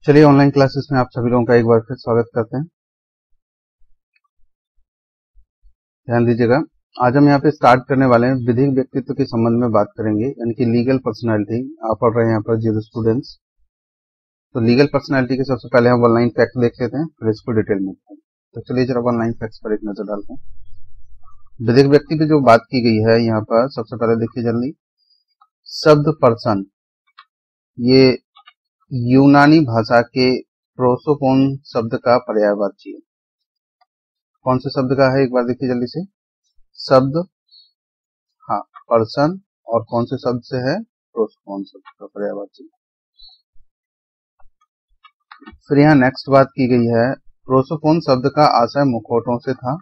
चलिए online classes में आप सभी लोगों का एक बार फिर स्वागत करते हैं। ध्यान दीजिएगा, आज हम यहाँ पे स्टार्ट करने वाले हैं विधिक व्यक्तित्व के संबंध में बात करेंगे, यानी कि लीगल पर्सनालिटी। आप पढ़ रहे हैं यहाँ पर जीरो स्टूडेंट्स। तो लीगल पर्सनालिटी के सबसे पहले हम ऑनलाइन फैक्ट देख लेते हैं, फिर इसको डिटेल में। तो चलिए जरा ऑनलाइन फैक्ट्स पर एक नजर डालते हैं। विधिक व्यक्ति पे जो बात की गई है यहाँ पर सबसे पहले देखिए जल्दी। शब्द पर्सन, ये यूनानी भाषा के प्रोसोपोन शब्द का पर्यायवाची है। कौन से शब्द का है एक बार देखिए जल्दी से। शब्द, हाँ, पर्सन, और कौन से शब्द से है? प्रोसोपोन शब्द का पर्यायवाची। फिर यहाँ नेक्स्ट बात की गई है, प्रोसोपोन शब्द का आशय मुखौटों से था।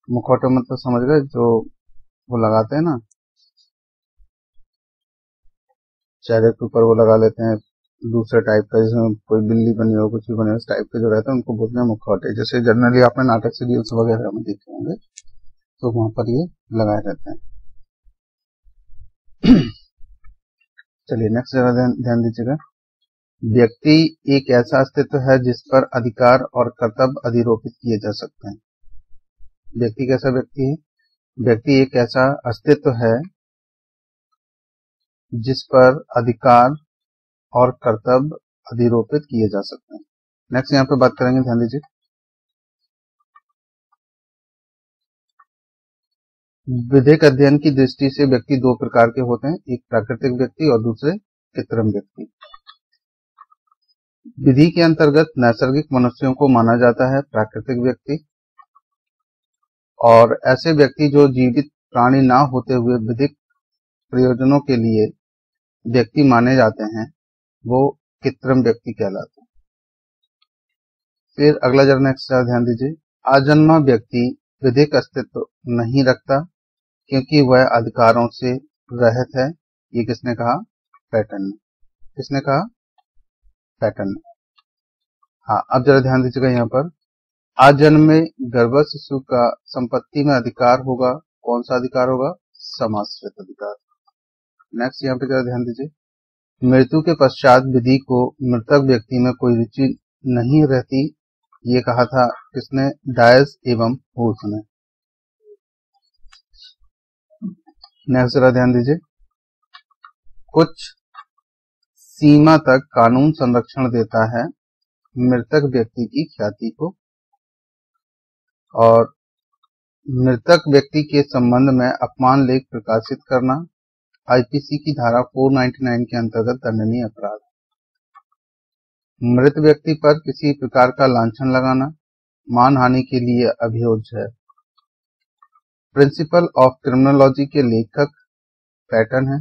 मुखौटों मतलब समझ गए, जो वो लगाते हैं ना, चेहरे के ऊपर वो लगा लेते हैं दूसरे टाइप का, जिसमें कोई बिल्ली बनी हो, कुछ भी बने हो, इस टाइप के जो रहते हैं उनको बोलते हैं मुखौटे। जैसे जनरली आपने नाटक सीरियल्स वगैरह में देखे होंगे, तो वहां पर ये लगाए रहते हैं। चलिए नेक्स्ट जरा ध्यान दीजिएगा। व्यक्ति एक ऐसा अस्तित्व है जिस पर अधिकार और कर्तव्य अधिरोपित किए जा सकते हैं। व्यक्ति कैसा व्यक्ति है? व्यक्ति एक ऐसा अस्तित्व है जिस पर अधिकार और कर्तव्य अधिरोपित किए जा सकते हैं। नेक्स्ट यहाँ पे बात करेंगे, ध्यान दीजिए। विधिक अध्ययन की दृष्टि से व्यक्ति दो प्रकार के होते हैं, एक प्राकृतिक व्यक्ति और दूसरे कृत्रिम व्यक्ति। विधि के अंतर्गत नैसर्गिक मनुष्यों को माना जाता है प्राकृतिक व्यक्ति, और ऐसे व्यक्ति जो जीवित प्राणी ना होते हुए विधिक प्रयोजनों के लिए व्यक्ति माने जाते हैं, वो कृत्रिम व्यक्ति कहलाते हैं। फिर अगला जरा नेक्स्ट ध्यान दीजिए। आजन्मा व्यक्ति विधिक अस्तित्व नहीं रखता क्योंकि वह अधिकारों से रहित है। ये किसने कहा? पैटर्न ने। किसने कहा? पैटर्न ने। हाँ, अब जरा ध्यान दीजिएगा यहाँ पर। आजन्मे गर्भ शिशु का संपत्ति में अधिकार होगा। कौन सा अधिकार होगा? समाश्रित अधिकार। नेक्स्ट यहाँ पे जरा ध्यान दीजिए। मृत्यु के पश्चात विधि को मृतक व्यक्ति में कोई रुचि नहीं रहती, ये कहा था किसने? डायस एवं वुल्फ ने। नेक्स्ट जरा ध्यान दीजिए। कुछ सीमा तक कानून संरक्षण देता है मृतक व्यक्ति की ख्याति को, और मृतक व्यक्ति के संबंध में अपमान लेख प्रकाशित करना आईपीसी की धारा 499 के अंतर्गत दंडनीय अपराध। मृत व्यक्ति पर किसी प्रकार का लांछन लगाना मानहानि के लिए अभियोज्य है। प्रिंसिपल ऑफ क्रिमिनोलॉजी के लेखक पैटर्न है।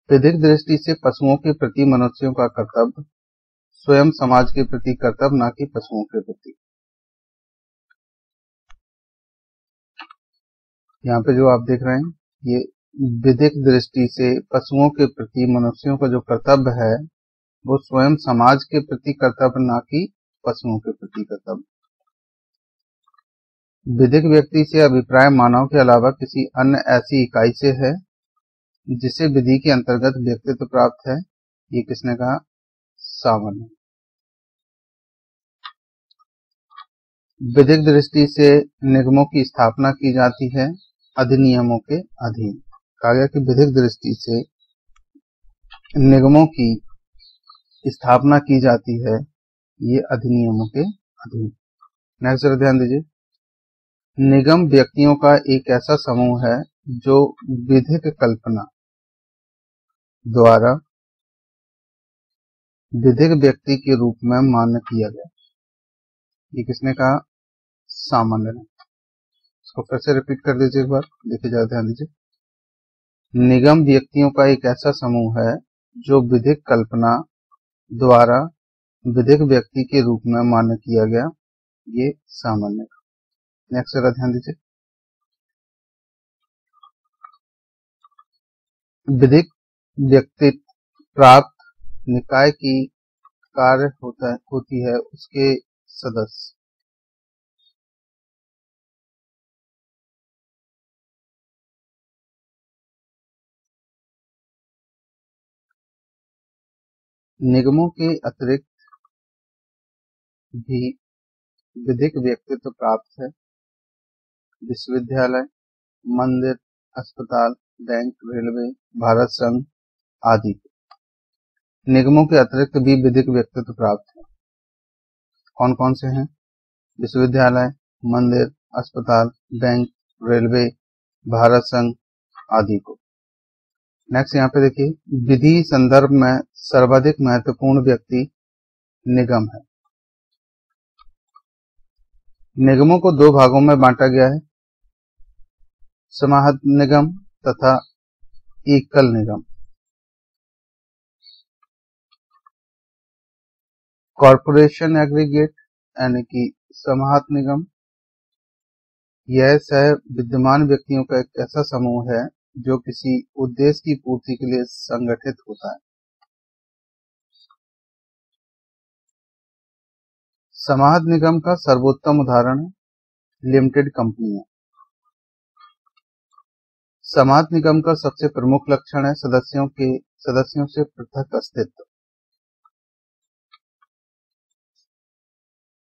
विधिक दृष्टि से पशुओं के प्रति मनुष्यों का कर्तव्य स्वयं समाज के प्रति कर्तव्य, ना कि पशुओं के प्रति। यहाँ पे जो आप देख रहे हैं, ये विधिक दृष्टि से पशुओं के प्रति मनुष्यों का जो कर्तव्य है वो स्वयं समाज के प्रति कर्तव्य, ना कि पशुओं के प्रति कर्तव्य। विधिक व्यक्ति से अभिप्राय मानव के अलावा किसी अन्य ऐसी इकाई से है जिसे विधि के अंतर्गत व्यक्तित्व प्राप्त है। ये किसने कहा? सामान्य। विधिक दृष्टि से निगमों की स्थापना की जाती है अधिनियमों के अधीन। कहा गया कि विधिक दृष्टि से निगमों की स्थापना की जाती है ये अधिनियमों के अधीन। नेक्स्ट जरा ध्यान दीजिए। निगम व्यक्तियों का एक ऐसा समूह है जो विधिक कल्पना द्वारा विधिक व्यक्ति के रूप में मान्य किया गया। ये किसने कहा? सामान्य ने। इसको फिर से रिपीट कर दीजिए एक बार, देखिए जरा ध्यान दीजिए। निगम व्यक्तियों का एक ऐसा समूह है जो विधिक कल्पना द्वारा विधिक व्यक्ति के रूप में मान्य किया गया। ये सामान्य। नेक्स्ट जरा ध्यान दीजिए। विधिक व्यक्तित्व प्राप्त निकाय की कार्य होती है उसके सदस्य। निगमों के अतिरिक्त भी विधिक व्यक्तित्व प्राप्त है। विश्वविद्यालय, मंदिर, अस्पताल, बैंक, रेलवे, भारत संघ आदि। निगमों के अतिरिक्त भी विधिक व्यक्तित्व प्राप्त है। कौन कौन से हैं? विश्वविद्यालय, मंदिर, अस्पताल, बैंक, रेलवे, भारत संघ आदि को। नेक्स्ट यहाँ पे देखिए, विधि संदर्भ में सर्वाधिक महत्वपूर्ण व्यक्ति निगम है। निगमों को दो भागों में बांटा गया है, समाहत निगम तथा एकल निगम। कॉरपोरेशन एग्रीगेट यानी कि समाहत निगम, यह सह विद्यमान व्यक्तियों का एक ऐसा समूह है जो किसी उद्देश्य की पूर्ति के लिए संगठित होता है। समाहत निगम का सर्वोत्तम उदाहरण लिमिटेड कंपनी है। समाहत निगम का सबसे प्रमुख लक्षण है सदस्यों से पृथक अस्तित्व।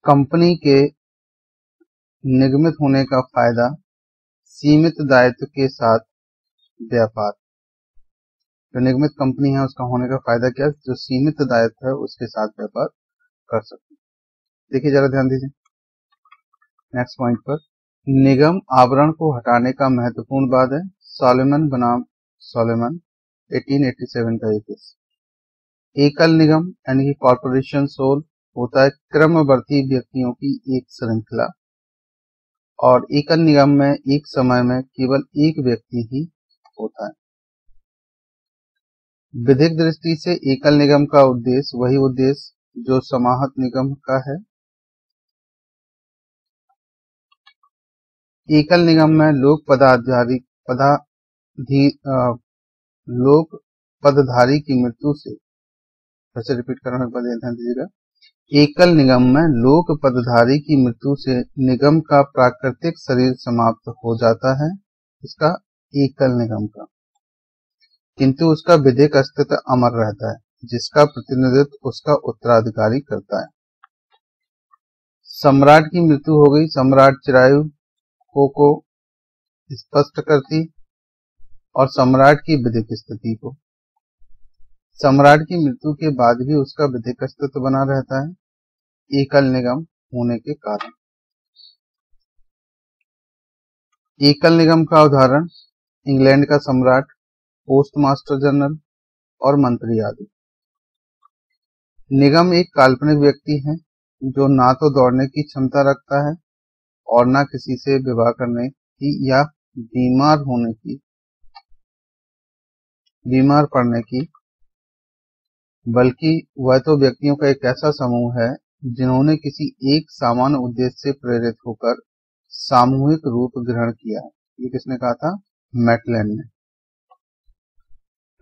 कंपनी के निगमित होने का फायदा सीमित दायित्व के साथ व्यापार। जो निगमित कंपनी है उसका होने का फायदा क्या है? जो सीमित दायित्व है उसके साथ व्यापार कर सकते हैं। देखिए जरा ध्यान दीजिए नेक्स्ट पॉइंट पर, निगम आवरण को हटाने का महत्वपूर्ण बात है। सॉलोमन बनाम सॉलोमन 1887 का एक। एकल निगम यानी कि कॉर्पोरेशन सोल होता है क्रमवर्ती व्यक्तियों की एक श्रृंखला, और एकल निगम में एक समय में केवल एक व्यक्ति ही होता है। विधिक दृष्टि से एकल निगम का उद्देश्य वही उद्देश्य जो समाहत निगम का है। एकल निगम में लोक पदधारी की मृत्यु से, फिर से रिपीट कर रहा हूं, ध्यान दीजिएगा। एकल निगम में लोक पदधारी की मृत्यु से निगम का प्राकृतिक शरीर समाप्त हो जाता है, इसका एकल निगम का, किंतु उसका विधिक अस्तित्व अमर रहता है, जिसका प्रतिनिधित्व उसका उत्तराधिकारी करता है। सम्राट की मृत्यु हो गई, सम्राट चिरायु को स्पष्ट करती, और सम्राट की विधिक स्थिति को। सम्राट की मृत्यु के बाद भी उसका विधिक अस्तित्व बना रहता है, एकल निगम होने के कारण। एकल निगम का उदाहरण इंग्लैंड का सम्राट, पोस्टमास्टर जनरल और मंत्री आदि। निगम एक काल्पनिक व्यक्ति है जो ना तो दौड़ने की क्षमता रखता है और ना किसी से विवाह करने की या बीमार पड़ने की, बल्कि वह तो व्यक्तियों का एक ऐसा समूह है जिन्होंने किसी एक सामान्य उद्देश्य से प्रेरित होकर सामूहिक रूप ग्रहण किया है। ये किसने कहा था? मैटलैंड ने।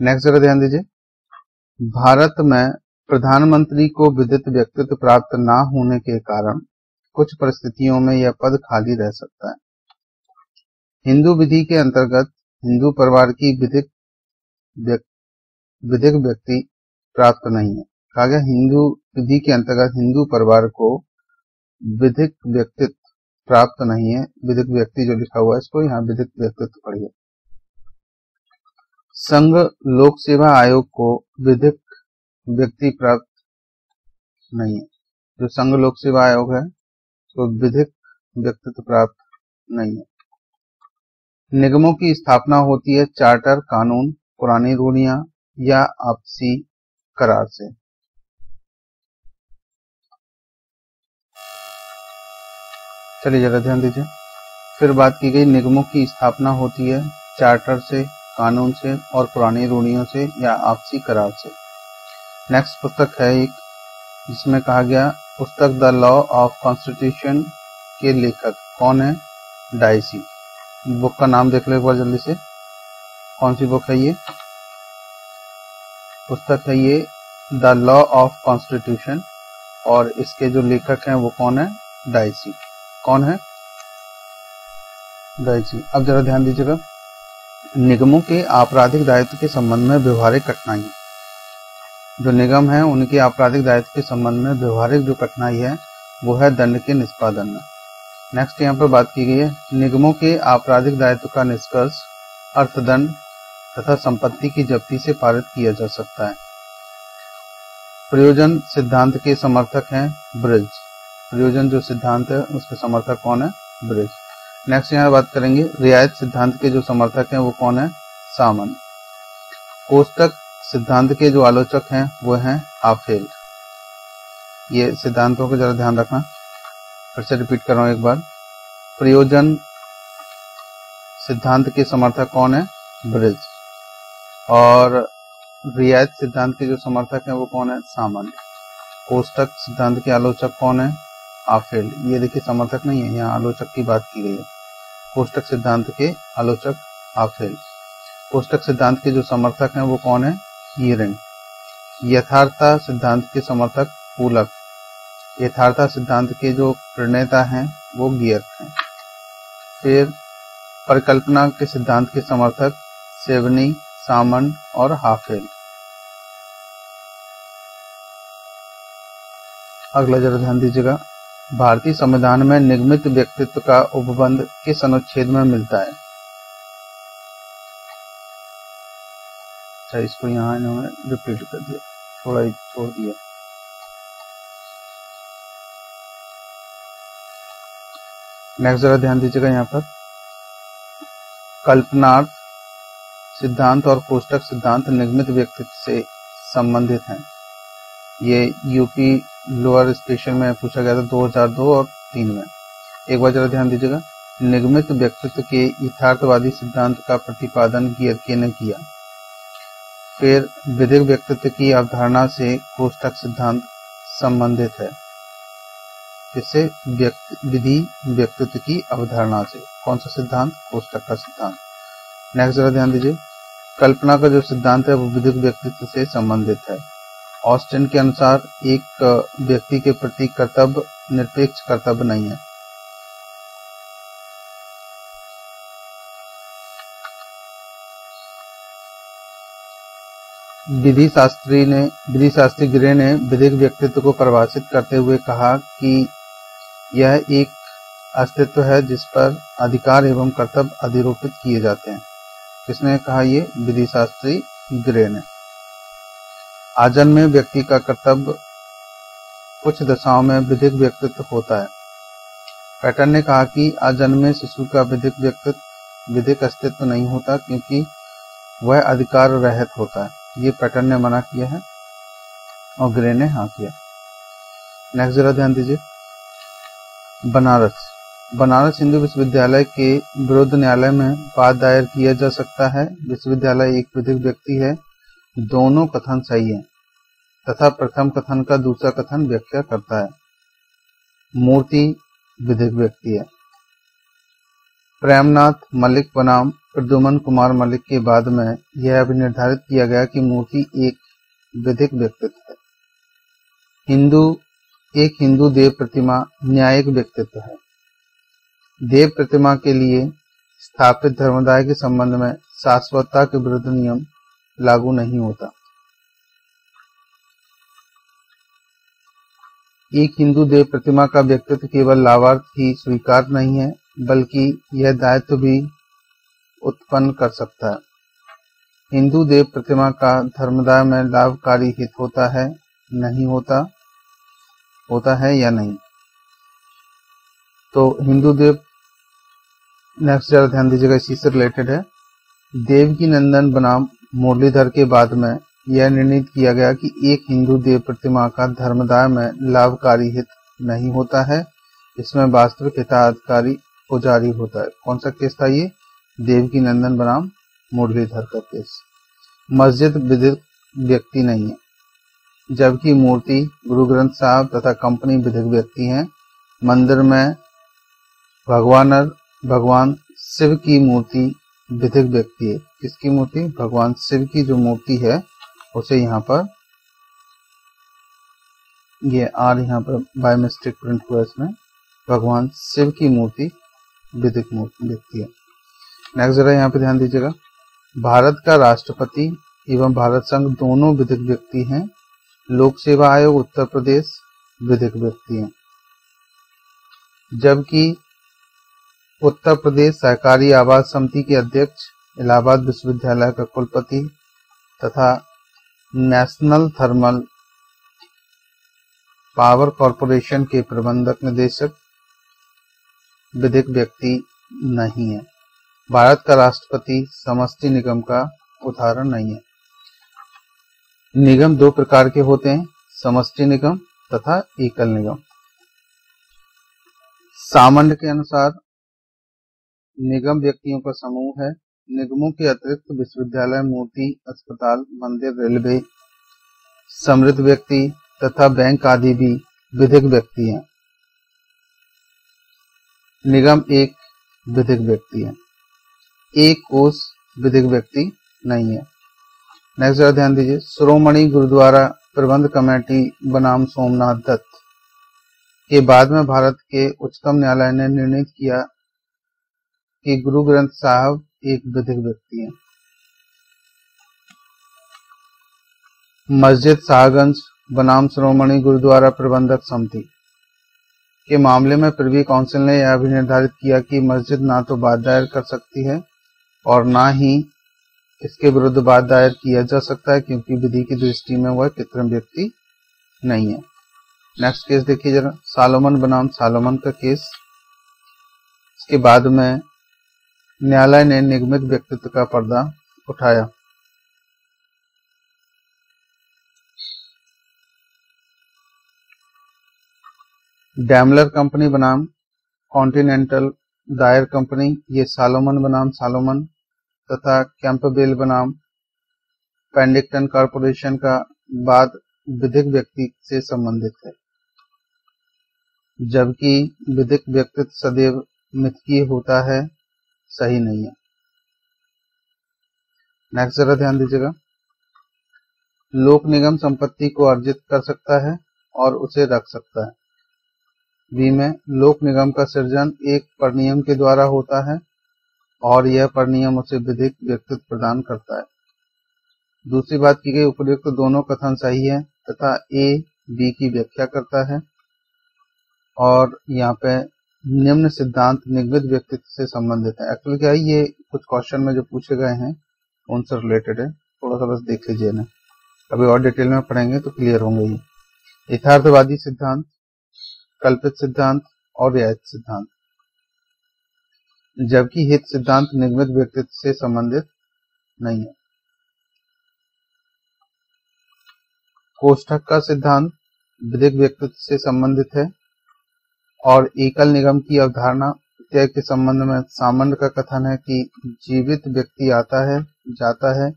नेक्स्ट जरा ध्यान दीजिए, भारत में प्रधानमंत्री को विधिक व्यक्तित्व प्राप्त न होने के कारण कुछ परिस्थितियों में यह पद खाली रह सकता है। हिंदू विधि के अंतर्गत हिंदू परिवार की विधिक व्यक्ति प्राप्त नहीं है। कहा गया हिंदू विधि के अंतर्गत हिंदू परिवार को विधिक व्यक्तित्व प्राप्त नहीं है। विधिक व्यक्ति जो लिखा हुआ है इसको यहाँ विधिक व्यक्तित्व पढ़िए। संघ लोक सेवा आयोग को विधिक व्यक्ति प्राप्त नहीं है। जो संघ लोक सेवा आयोग है तो विधिक व्यक्तित्व प्राप्त नहीं है। निगमों की स्थापना होती है चार्टर, कानून, पुरानी रूढ़ियां या आपसी करार से। चलिए जरा ध्यान दीजिए, फिर बात की गई निगमों की स्थापना होती है चार्टर से, कानून से और पुरानी रूढ़ियों से या आपसी करार से। नेक्स्ट पुस्तक है एक जिसमें कहा गया पुस्तक द लॉ ऑफ कॉन्स्टिट्यूशन के लेखक कौन है? डाइसी। बुक का नाम देख लो एक बार जल्दी से, कौन सी बुक है ये? पुस्तक है ये द लॉ ऑफ कॉन्स्टिट्यूशन, और इसके जो लेखक हैं वो कौन है? डाइसी। कौन है? डाइसी। अब जरा ध्यान दीजिएगा, निगमों के आपराधिक दायित्व के संबंध में व्यवहारिक कठिनाई। जो निगम है उनके आपराधिक दायित्व के संबंध में व्यवहारिक जो कठिनाई है वो है दंड के निष्पादन में। नेक्स्ट यहाँ पर बात की गई है निगमों के आपराधिक दायित्व का निष्कर्ष अर्थदंड तथा संपत्ति की जब्ती से पारित किया जा सकता है। प्रयोजन सिद्धांत के समर्थक हैं ब्रिज। प्रयोजन जो सिद्धांत है उसके समर्थक कौन है? ब्रिज। नेक्स्ट यहाँ बात करेंगे रियायत सिद्धांत के जो समर्थक हैं वो कौन है? सामन। कोष्टक सिद्धांत के जो आलोचक हैं वो हैं आफेल। ये सिद्धांतों को जरा ध्यान रखना, फिर से रिपीट कर रहा हूं एक बार। प्रयोजन सिद्धांत के समर्थक कौन है? ब्रिज। और रियायत सिद्धांत के जो समर्थक हैं वो कौन है? सामन। कोष्टक सिद्धांत के आलोचक कौन है? आफेल। ये देखिए समर्थक नहीं है, यहाँ आलोचक की बात की गई है। कोष्टक सिद्धांत के आलोचक आफेल। कोष्टक सिद्धांत के जो समर्थक हैं वो कौन है? हीरेन। यथार्थता सिद्धांत के समर्थक पूलक। यथार्थता सिद्धांत के जो प्रणेता हैं वो गियर्क हैं। फिर परिकल्पना के सिद्धांत के समर्थक सेवनी, सामन और हाफेल। अगला जरा ध्यान दीजिएगा भारतीय संविधान में निगमित व्यक्तित्व का उपबंध किस अनुच्छेद में मिलता है? अच्छा, इसको यहाँ इन्होंने रिपीट कर दिया, थोड़ा ही छोड़ दिया। नेक्स्ट जरा ध्यान दीजिएगा यहाँ पर कल्पनार्थ सिद्धांत और कोष्टक सिद्धांत निगमित व्यक्तित्व से संबंधित हैं। ये यूपी लोअर स्पेशल में पूछा गया था 2002 और 3 में। एक बार जरा ध्यान दीजिएगा निगमित व्यक्तित्व के यथार्थवादी सिद्धांत का प्रतिपादन गियर्के ने किया। फिर विधिक व्यक्तित्व की अवधारणा से कोष्टक सिद्धांत संबंधित है। इससे विधि व्यक्तित्व की अवधारणा से कौन सा सिद्धांत? कोष्टक का सिद्धांत। नेक्स्ट जरा ध्यान दीजिए कल्पना का जो सिद्धांत है वो विधिक व्यक्तित्व से संबंधित है। ऑस्टिन के अनुसार एक व्यक्ति के प्रति कर्तव्य निरपेक्ष कर्तव्य नहीं है। विधि शास्त्री ग्रे ने विधिक व्यक्तित्व को परिभाषित करते हुए कहा कि यह एक अस्तित्व है जिस पर अधिकार एवं कर्तव्य अधिरोपित किए जाते हैं। किसने कहा? ये विधि शास्त्री ग्रे ने। आजन्मे व्यक्ति का कर्तव्य कुछ दशाओं में विधिक व्यक्तित्व होता है। पैटर्न ने कहा कि आजन्मे शिशु का विधिक अस्तित्व नहीं होता क्योंकि वह अधिकार रहित होता है। ये पैटर्न ने मना किया है और ग्रे ने हाँ किया। नेक्स्ट जरा ध्यान दीजिए बनारस हिंदू विश्वविद्यालय के विरुद्ध न्यायालय में वाद दायर किया जा सकता है। विश्वविद्यालय एक विधिक व्यक्ति है, दोनों कथन सही है तथा प्रथम कथन का दूसरा कथन व्याख्या करता है। मूर्ति विधिक व्यक्ति है। प्रेमनाथ मलिक बनाम प्रद्युमन कुमार मलिक के बाद में यह अभी निर्धारित किया गया कि मूर्ति एक विधिक व्यक्तित्व है। हिंदू देव प्रतिमा न्यायिक व्यक्तित्व है। देव प्रतिमा के लिए स्थापित धर्मदाय के संबंध में शाश्वतता के विरुद्ध नियम लागू नहीं होता। एक हिंदू देव प्रतिमा का व्यक्तित्व केवल लाभार्थ ही स्वीकार नहीं है बल्कि यह दायित्व भी उत्पन्न कर सकता है। हिंदू देव प्रतिमा का धर्मदाय में लाभकारी हित होता है नहीं होता है या नहीं? तो हिंदू देव नेक्स्ट जरा ध्यान दीजिएगा इसी से रिलेटेड है। देवकी नंदन बनाम मुरलीधर के बाद में यह निर्णित किया गया कि एक हिंदू देव प्रतिमा का धर्मदाय में लाभकारी हित नहीं होता है, इसमें वास्तविक हिताधिकारी पुजारी होता है। कौन सा केस था ये? देवकी नंदन बनाम मुरलीधर का केस। मस्जिद विधिक व्यक्ति नहीं है जबकि मूर्ति गुरु ग्रंथ साहब तथा कंपनी विधिक व्यक्ति हैं। मंदिर में भगवान शिव की मूर्ति विधिक व्यक्ति है। किसकी मूर्ति? भगवान शिव की जो मूर्ति है उसे यहाँ पर ये आर यहाँ पर बाय मिस्टेक प्रिंट हुआ, इसमें भगवान शिव की मूर्ति विधिक मूर्ति व्यक्ति है। नेक्स्ट जरा यहाँ पे ध्यान दीजिएगा भारत का राष्ट्रपति एवं भारत संघ दोनों विधिक व्यक्ति हैं लोक सेवा आयोग उत्तर प्रदेश विधिक व्यक्ति हैं। जबकि उत्तर प्रदेश सहकारी आवास समिति के अध्यक्ष, इलाहाबाद विश्वविद्यालय का कुलपति तथा नेशनल थर्मल पावर कॉरपोरेशन के प्रबंधक निदेशक विधिक व्यक्ति नहीं है। भारत का राष्ट्रपति समष्टि निगम का उदाहरण नहीं है। निगम दो प्रकार के होते हैं, समष्टि निगम तथा एकल निगम। सामान्य के अनुसार निगम व्यक्तियों का समूह है। निगमों के अतिरिक्त विश्वविद्यालय, मूर्ति, अस्पताल, मंदिर, रेलवे, समृद्ध व्यक्ति तथा बैंक आदि भी विधिक व्यक्ति हैं। निगम एक विधिक व्यक्ति है, एक कोष विधिक व्यक्ति नहीं है। नेक्स्ट जरा ध्यान दीजिए, शिरोमणि गुरुद्वारा प्रबंध कमेटी बनाम सोमनाथ दत्त के बाद में भारत के उच्चतम न्यायालय ने निर्णय किया कि गुरु ग्रंथ साहब एक विधिक व्यक्ति है। मस्जिद शाहगंज बनाम शिरोमणि गुरुद्वारा प्रबंधक समिति के मामले में प्रिवी काउंसिल ने यह भी निर्धारित किया कि मस्जिद ना तो वाद दायर कर सकती है और ना ही इसके विरुद्ध वाद दायर किया जा सकता है, क्योंकि विधि की दृष्टि में वह कृत्रिम व्यक्ति नहीं है। नेक्स्ट केस देखिए जरा, सालोमन बनाम सालोमन का केस। इसके बाद में न्यायालय ने निगमित व्यक्तित्व का पर्दा उठाया। डैमलर कंपनी बनाम कॉन्टिनेंटल डायर कंपनी, ये सालोमन बनाम सालोमन तथा कैंपबेल बनाम पेंडिंगटन कॉरपोरेशन का वाद विधिक व्यक्ति से संबंधित है, जबकि विधिक व्यक्तित्व सदैव मिथकीय होता है, सही नहीं है। नेक्स्ट जरा ध्यान दीजिएगा, लोक निगम संपत्ति को अर्जित कर सकता है और उसे रख सकता है। बी में लोक निगम का सृजन एक परिनियम के द्वारा होता है और यह परिनियम उसे विधिक व्यक्तित्व प्रदान करता है। दूसरी बात की गई, उपयुक्त दोनों कथन सही है तथा ए बी की व्याख्या करता है और यहाँ पे निम्न सिद्धांत निगमित व्यक्तित्व से संबंधित है। एक्चुअली क्या है, ये कुछ क्वेश्चन में जो पूछे गए हैं उनसे रिलेटेड है, थोड़ा सा बस देख लीजिए ना, अभी और डिटेल में पढ़ेंगे तो क्लियर होंगे। ये यथार्थवादी सिद्धांत, कल्पित सिद्धांत और रियायत सिद्धांत, जबकि हित सिद्धांत निगमित व्यक्तित्व से संबंधित नहीं है। कोष्ठक का सिद्धांत विधिक व्यक्तित्व से संबंधित है और एकल निगम की अवधारणा प्रत्यय के संबंध में सामान्य का कथन है कि जीवित व्यक्ति आता है जाता है,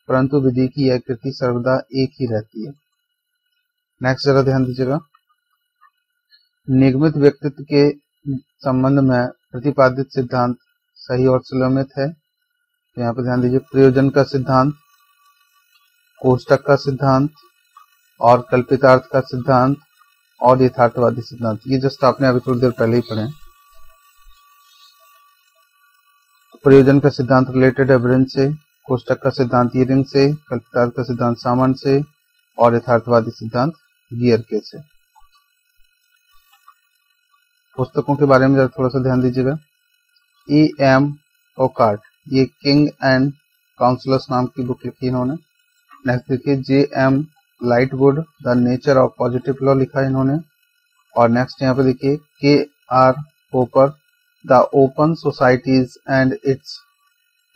परंतु विधि की यह कृति सर्वदा एक ही रहती है। नेक्स्ट जरा ध्यान दीजिएगा, निगमित व्यक्तित्व के संबंध में प्रतिपादित सिद्धांत सही और सुलमित है। तो यहाँ पर ध्यान दीजिए, प्रयोजन का सिद्धांत, कोष्ठक का सिद्धांत और कल्पितार्थ का सिद्धांत और यथार्थवादी सिद्धांत, ये जस्ट आपने अभी थोड़ी देर पहले ही पढ़े। प्रयोजन का सिद्धांत रिलेटेड है ब्रेन से, कोष्ठक का सिद्धांत ईयरिंग से, कल्पितार्थ का सिद्धांत सामान से और यथार्थवादी सिद्धांत गियर के से। पुस्तकों के बारे में थोड़ा सा ध्यान दीजिएगा, E.M. ओकार्ट, ये किंग एंड काउंसलर्स नाम की बुक लिखी इन्होंने। नेक्स्ट देखिए, J.M. Lightwood, the nature of positive law लिखा इन्होंने। और नेक्स्ट यहाँ पे देखिए, K.R. Popper, the open societies and its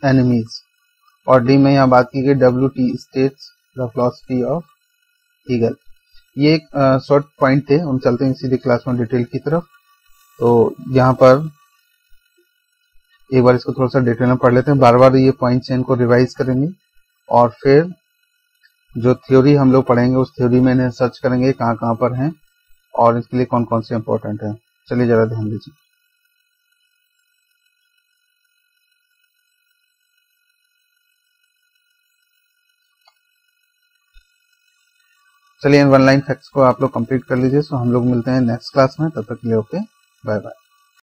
enemies. और डी में यहाँ बात की गई W.T. Stace, the philosophy of Hegel. ये एक शॉर्ट पॉइंट थे, हम चलते हैं सीधे क्लास में डिटेल की तरफ। तो यहाँ पर एक बार इसको थोड़ा सा डिटेल में पढ़ लेते हैं, बार बार ये पॉइंट्स हैं इनको रिवाइज करेंगे और फिर जो थ्योरी हम लोग पढ़ेंगे उस थ्योरी में इन्हें सर्च करेंगे कहाँ कहाँ पर हैं और इसके लिए कौन कौन से इंपॉर्टेंट है। चलिए जरा ध्यान दीजिए। चलिए इन वन लाइन फैक्ट्स को आप लोग कंप्लीट कर लीजिए। सो हम लोग मिलते हैं नेक्स्ट क्लास में, तब तक के लिए ओके, बाय बाय।